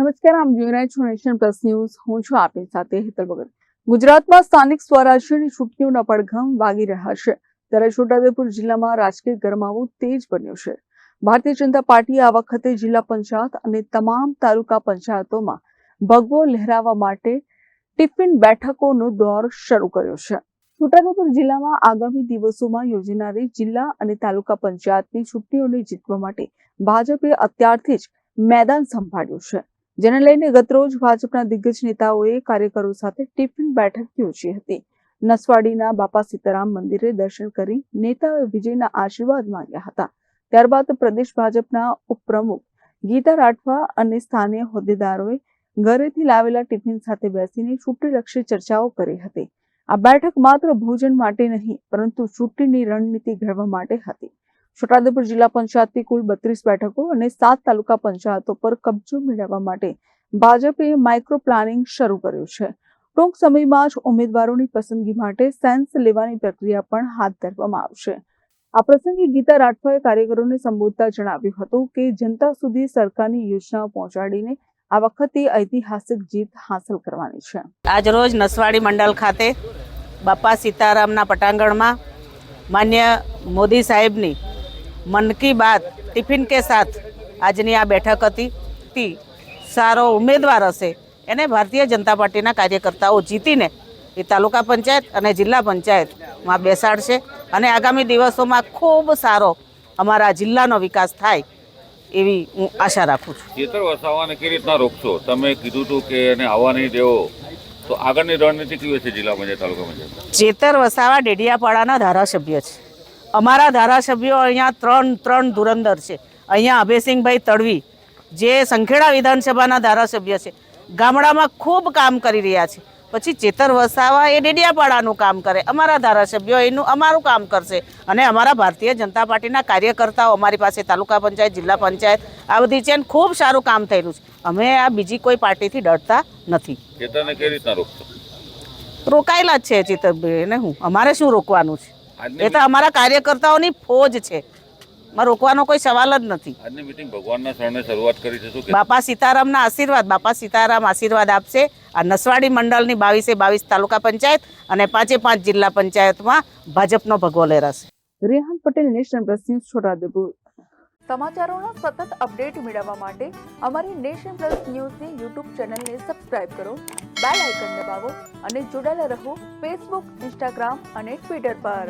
નમસ્કાર, આપ જોઈ રહ્યા છો નેશન પ્લસ ન્યૂઝ. હું છું આપની સાથે હેતલ ભગત. ગુજરાતમાં સ્થાનિક સ્વરાજ્યની ચૂંટણીઓના પડઘમ વાગી રહ્યા છે, ત્યારે છોટાઉદેપુર જિલ્લામાં રાજકીય ગરમાવો તેજ બન્યો છે. ભારતીય જનતા પાર્ટીએ આ વખતે જિલ્લા પંચાયત અને તમામ તાલુકા પંચાયતોમાં ભગવો લહેરાવવા માટે ટિફિન બેઠકોનો દોર શરૂ કર્યો છે. છોટાઉદેપુર જિલ્લામાં આગામી દિવસોમાં યોજાનારી જિલ્લા અને તાલુકા પંચાયતની ચૂંટણીઓને જીતવા માટે ભાજપે અત્યારથી જ મેદાન સંભાળ્યું છે, જેને લઈને ગતરોજ ભાજપના દિગ્ગજ નેતાઓએ કાર્યકરો સાથે ટિફિન બેઠક યોજી હતી. નસવાડીના બાપા સીતારામ મંદિરે દર્શન કરી નેતાઓએ વિજયના આશીર્વાદ માંગ્યા હતા. ત્યારબાદ પ્રદેશ ભાજપના ઉપપ્રમુખ ગીતા રાઠવા અને સ્થાનિય હોદ્દેદારોએ ઘરેથી લાવેલા ટિફિન સાથે બેસીને ચૂંટણીલક્ષી ચર્ચાઓ કરી હતી. આ બેઠક માત્ર ભોજન માટે નહીં, પરંતુ ચૂંટણીની રણનીતિ ઘડવા માટે હતી. છોટાઉદેપુર જિલ્લા પંચાયતની કુલ 32 બેઠકો અને 7 તાલુકા પંચાયતો પર કબજો મેળવવા માટે ભાજપે માઇક્રો પ્લાનિંગ શરૂ કર્યું છે. ટૂંક સમયમાં જ ઉમેદવારોની પસંદગી માટે સેન્સ લેવાની પ્રક્રિયા પણ હાથ ધરવામાં આવશે. આ પ્રસંગે ગીતા રાઠવાએ કાર્યકરોને સંબોધતા જણાવ્યું હતું કે જનતા સુધી સરકારની યોજનાઓ પહોંચાડીને આ વખતે ઐતિહાસિક જીત હાંસલ કરવાની છે. આજ રોજ નસવાડી મંડળ ખાતે બાપા સીતારામના પટાંગણમાં માન્ય મોદી સાહેબની મન કી બાત ટિફિન કે સાથ આજની આ બેઠક હતી. સારો ઉમેદવાર હશે એને ભારતીય જનતા પાર્ટીના કાર્યકર્તાઓ જીતીને એ તાલુકા પંચાયત અને જિલ્લા પંચાયતમાં બેસાડશે અને આગામી દિવસોમાં ખૂબ સારો અમારા જિલ્લાનો વિકાસ થાય એવી હું આશા રાખું છું. ચેતર વસાવાને કેવી રીતના રોકશો? તમે કીધું હતું કે એને આવવા નહીં દેવો, તો આગળની રણનીતિ કેવી છે જિલ્લા પંચાયત તાલુકા પંચાયત? ચેતર વસાવા ડેડિયાપાડાના ધારાસભ્ય છે. અમારા ધારાસભ્યો અહીંયા ત્રણ ધુરંધર છે. અહીંયા અભયસિંહભાઈ તડવી જે સંખેડા વિધાનસભાના ધારાસભ્ય છે, ગામડામાં ખૂબ કામ કરી રહ્યા છે. પછી ચેતર વસાવા એ ડેડિયાપાડાનું કામ કરે, અમારા ધારાસભ્યો એનું અમારું કામ કરશે અને અમારા ભારતીય જનતા પાર્ટીના કાર્યકર્તાઓ અમારી પાસે તાલુકા પંચાયત, જિલ્લા પંચાયત આ બધી છે ને ખૂબ સારું કામ થયેલું છે. અમે આ બીજી કોઈ પાર્ટીથી ડરતા નથી. ચેતરને કેવી રીતના રોકશો? રોકાયેલા જ છે ચેતરભાઈ, એને અમારે શું રોકવાનું છે? એ તો અમારા કાર્યકર્તાઓની ફોજ છે, માં રોકવાનો કોઈ સવાલ જ નથી. આજની મીટિંગ ભગવાનના શરણે શરૂઆત કરી છે. બાપા સીતારામના આશીર્વાદ, બાપા સીતારામ આશીર્વાદ આપશે. આ નસવાડી મંડળની 22 તાલુકા પંચાયત અને 5 જિલ્લા પંચાયતમાં ભાજપનો ભગવો લહેરાશે. Rehan Patel, Nation Plus News, Chhota Udepur. સમાચારોના સતત અપડેટ મેળવવા માટે અમારી નેશન પ્લસ ન્યૂઝની યુટ્યુબ ચેનલને સબસ્ક્રાઇબ કરો, બેલ આઇકન દબાવો અને જોડાયેલા રહો ફેસબુક, ઇન્સ્ટાગ્રામ અને ટ્વિટર પર.